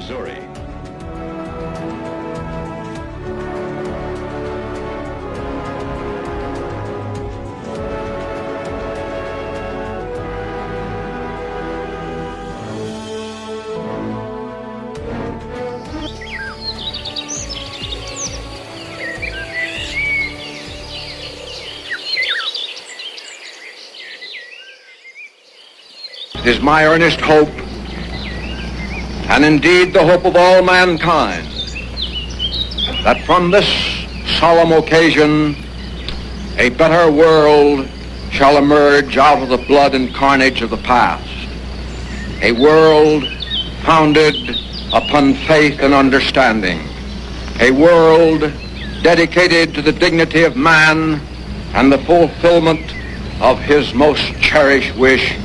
Missouri. It is my earnest hope, and indeed the hope of all mankind, that from this solemn occasion a better world shall emerge out of the blood and carnage of the past. A world founded upon faith and understanding. A world dedicated to the dignity of man and the fulfillment of his most cherished wish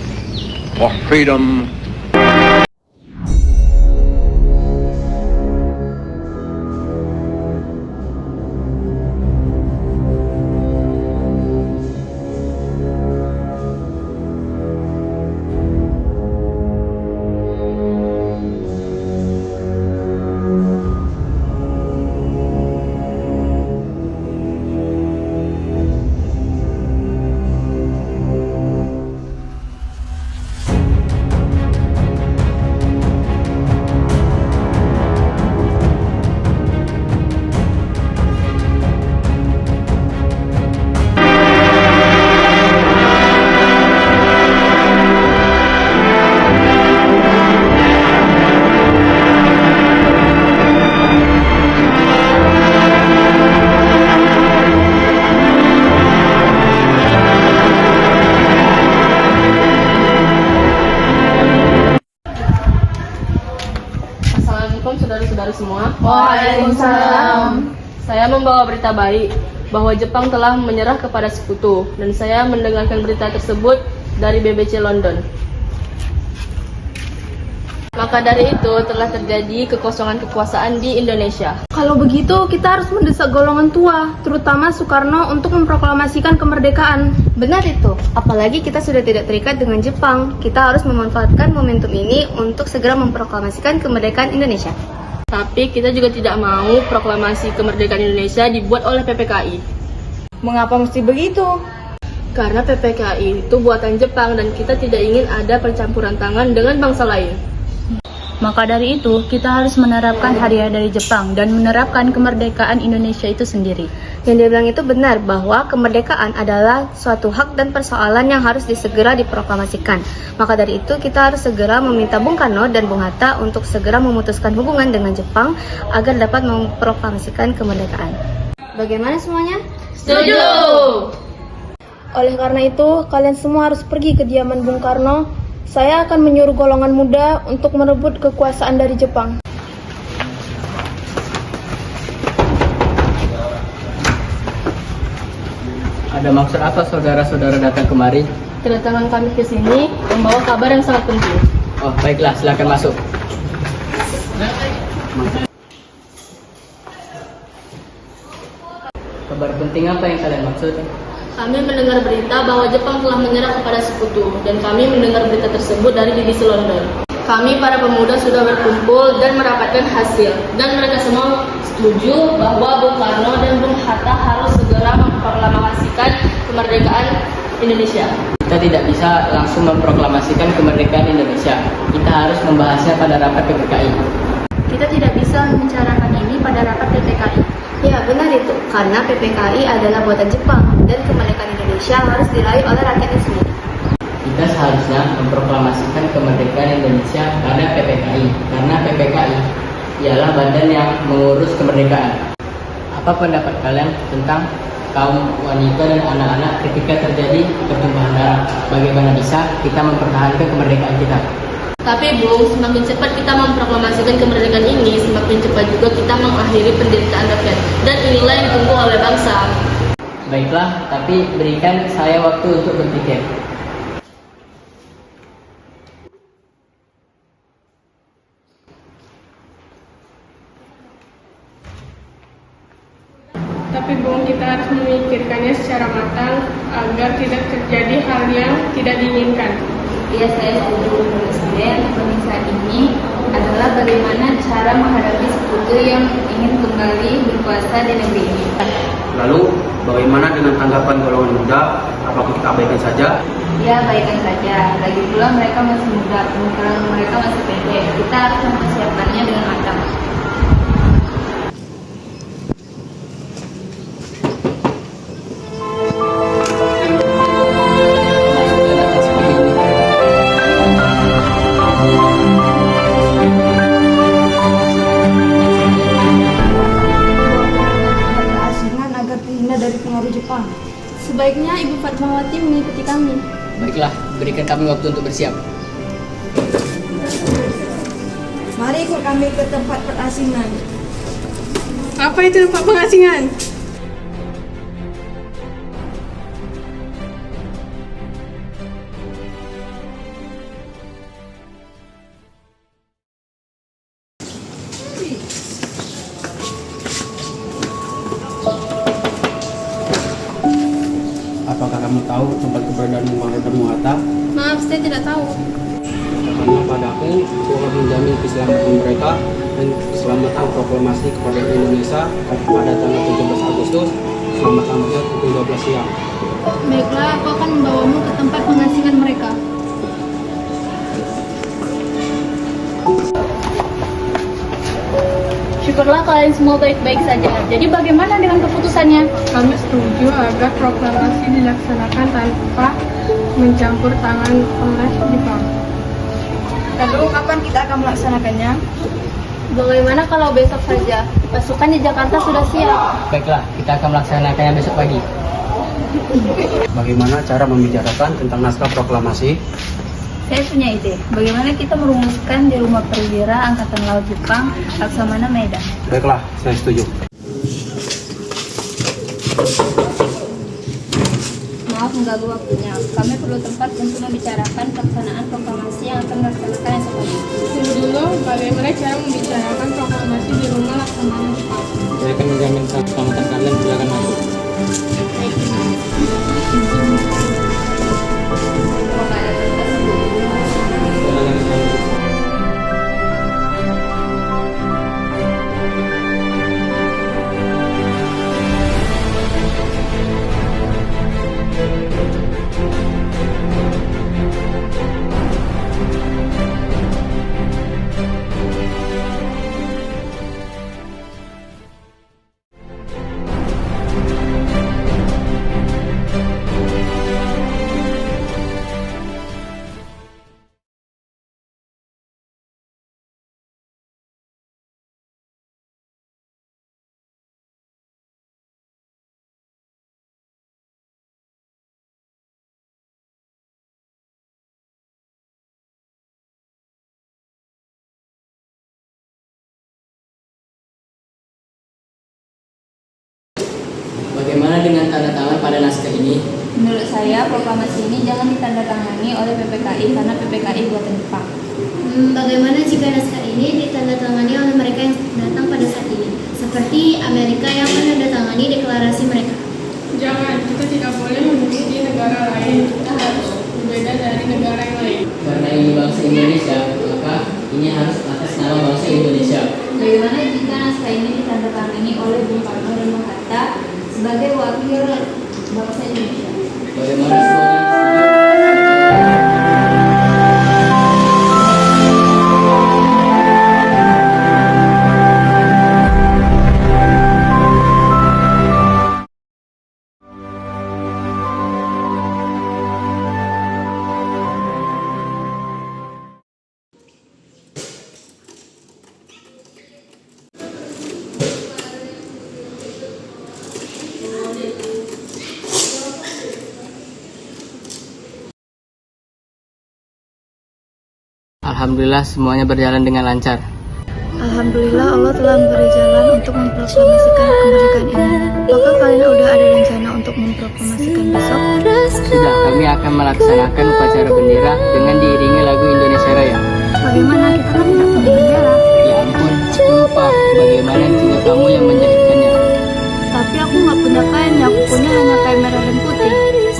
for freedom. Assalamualaikum saudara-saudara semua. Waalaikumsalam. Saya membawa berita baik bahwa Jepang telah menyerah kepada sekutu dan saya mendengarkan berita tersebut dari BBC London. Maka dari itu telah terjadi kekosongan kekuasaan di Indonesia. Kalau begitu, kita harus mendesak golongan tua, terutama Soekarno, untuk memproklamasikan kemerdekaan. Benar itu, apalagi kita sudah tidak terikat dengan Jepang. Kita harus memanfaatkan momentum ini untuk segera memproklamasikan kemerdekaan Indonesia. Tapi kita juga tidak mau proklamasi kemerdekaan Indonesia dibuat oleh PPKI. Mengapa mesti begitu? Karena PPKI itu buatan Jepang dan kita tidak ingin ada percampuran tangan dengan bangsa lain. Maka dari itu, kita harus menerapkan hadiah dari Jepang dan menerapkan kemerdekaan Indonesia itu sendiri. Yang dia bilang itu benar, bahwa kemerdekaan adalah suatu hak dan persoalan yang harus disegera diproklamasikan. Maka dari itu, kita harus segera meminta Bung Karno dan Bung Hatta untuk segera memutuskan hubungan dengan Jepang agar dapat memproklamasikan kemerdekaan. Bagaimana semuanya? Setuju! Oleh karena itu, kalian semua harus pergi ke kediaman Bung Karno. Saya akan menyuruh golongan muda untuk merebut kekuasaan dari Jepang. Ada maksud apa saudara-saudara datang kemari? Kedatangan kami ke sini membawa kabar yang sangat penting. Oh, baiklah, silakan masuk. Kabar penting apa yang kalian maksud? Kami mendengar berita bahwa Jepang telah menyerah kepada sekutu dan kami mendengar berita tersebut dari BBC London. Kami para pemuda sudah berkumpul dan merapatkan hasil dan mereka semua setuju bahwa Bung Karno dan Bung Hatta harus segera memproklamasikan kemerdekaan Indonesia. Kita tidak bisa langsung memproklamasikan kemerdekaan Indonesia. Kita harus membahasnya pada rapat PPKI. Kita tidak bisa membicarakan ini pada rapat PPKI. Ya, benar itu. Karena PPKI adalah buatan Jepang dan kemerdekaan Indonesia harus diraih oleh rakyatnya sendiri. Kita seharusnya memproklamasikan kemerdekaan Indonesia pada PPKI. Karena PPKI ialah badan yang mengurus kemerdekaan. Apa pendapat kalian tentang kaum wanita dan anak-anak ketika terjadi pertumpahan darah? Bagaimana bisa kita mempertahankan kemerdekaan kita? Tapi Bung, semakin cepat kita memproklamasikan kemerdekaan ini, semakin cepat juga kita mengakhiri penderitaan rakyat. Dan inilah yang ditunggu oleh bangsa. Baiklah, tapi berikan saya waktu untuk berpikir. Tapi Bung, kita harus memikirkannya secara matang agar tidak terjadi hal yang tidak diinginkan. Iya, saya setuju dengan Presiden. Saat ini adalah bagaimana cara menghadapi sekutu yang ingin kembali berkuasa di negeri ini. Lalu, bagaimana dengan tanggapan golongan muda? Apakah kita abaikan saja? Ya, baikkan saja. Lagi pula mereka masih muda, pemikiran mereka masih pendek. Kita harus mempersiapkannya dengan matang. Keasingan agar terhindar dari pengaruh Jepang. Sebaiknya Ibu Fatmawati mengikuti kami. Baiklah, berikan kami waktu untuk bersiap. Mari ikut kami ke tempat perasingan. Apa itu tempat pengasingan? Apakah kamu tahu tempat keberadaan Bung Karno dan Bung Hatta? Maaf, saya tidak tahu. Karena padaku, aku akan menjamin keselamatan mereka dan keselamatan proklamasi kemerdekaan Indonesia pada tanggal 17 Agustus selamat tamatnya pukul 12 siang. Baiklah, aku akan membawamu ke tempat pengasingan mereka. Syukurlah kalian semua baik-baik saja. Jadi bagaimana dengan keputusannya? Kami setuju agar proklamasi dilaksanakan tanpa mencampur tangan oleh Jepang. Lalu kapan kita akan melaksanakannya? Bagaimana kalau besok saja? Pasukan di Jakarta sudah siap. Baiklah, kita akan melaksanakannya besok pagi. Bagaimana cara membicarakan tentang naskah proklamasi? Saya punya ide. Bagaimana kita merumuskan di Rumah Perwira Angkatan Laut Jepang, Laksamana Medan. Baiklah, saya setuju. Maaf mengganggu waktunya. Kami perlu tempat untuk membicarakan pelaksanaan proklamasi yang akan dilaksanakan esok pagi. Tunggu dulu, bagaimana cara membicarakan proklamasi di rumah Laksamana Jepang? Saya akan menjamin keselamatan kalian silakan masuk. Bagaimana dengan tanda tangan pada naskah ini? Menurut saya, proklamasi ini jangan ditandatangani oleh PPKI karena PPKI buatan Jepang. Bagaimana jika naskah ini ditandatangani oleh mereka yang datang pada saat ini, seperti Amerika yang menandatangani deklarasi mereka? Jangan, kita tidak boleh mengikuti negara lain. Kita harus berbeda dari negara yang lain. Karena ini bangsa Indonesia, maka ini harus atas nama bangsa Indonesia. Bagaimana jika naskah ini ditandatangani oleh Bung Karno dan Bung Hatta sebagai wakil bangsa Indonesia? Bagaimana semuanya? Alhamdulillah semuanya berjalan dengan lancar. Alhamdulillah Allah telah memberi jalan untuk memproklamasikan kemerdekaan ini. Apakah kalian udah ada rencana untuk memproklamasikan besok? Sudah, kami akan melaksanakan upacara bendera dengan diiringi lagu Indonesia Raya. Bagaimana kita kan tidak punya bendera? Ya ampun, aku lupa bagaimana juga kamu yang menjahitkannya. Tapi aku nggak punya kain, aku punya hanya kain merah dan putih.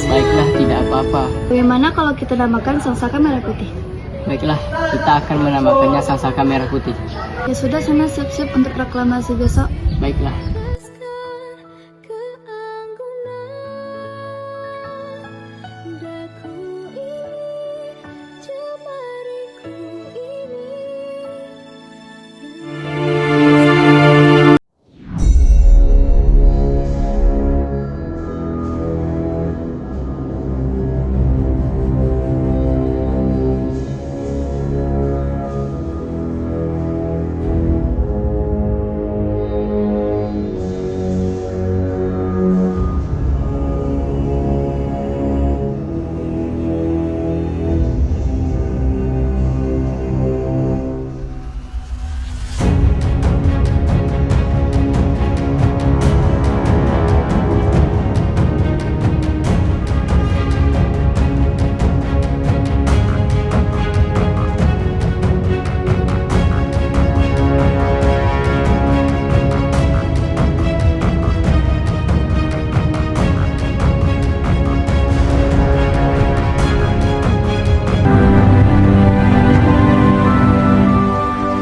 Baiklah, tidak apa-apa. Bagaimana kalau kita namakan sang saka merah putih? Baiklah, kita akan menamakannya Sangsaka Merah Putih. Ya sudah, sana siap-siap untuk proklamasi besok. Baiklah.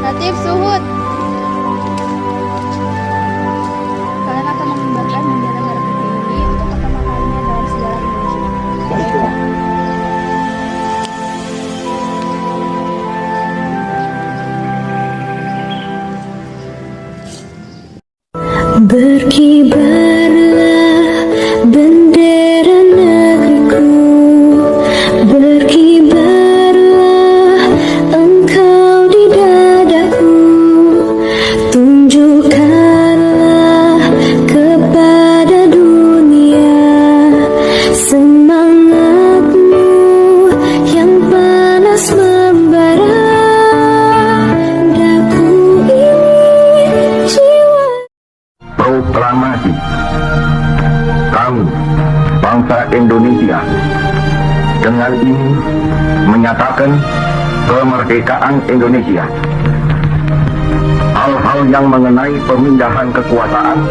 Latif Suhud. Kalian akan mengibarkan bendera merah putih ini untuk pertama kalinya dalam sejarah Indonesia. Berkibarlah bendera negeriku, berkibarlah engkau di dadaku, tunjukkanlah kepada dunia semangatmu yang panas membara. Daku ini jiwa. Proklamasi. Kami, bangsa Indonesia, dengan ini menyatakan kemerdekaan Indonesia. Hal-hal yang mengenai pemindahan kekuasaan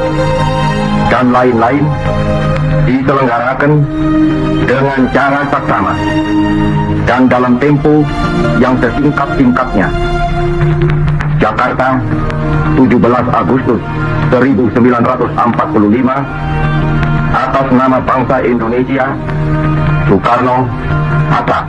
dan lain-lain diselenggarakan dengan cara saksama dan dalam tempo yang sesingkat-singkatnya. Jakarta, 17 Agustus 1945, atas nama bangsa Indonesia, Soekarno, Hatta.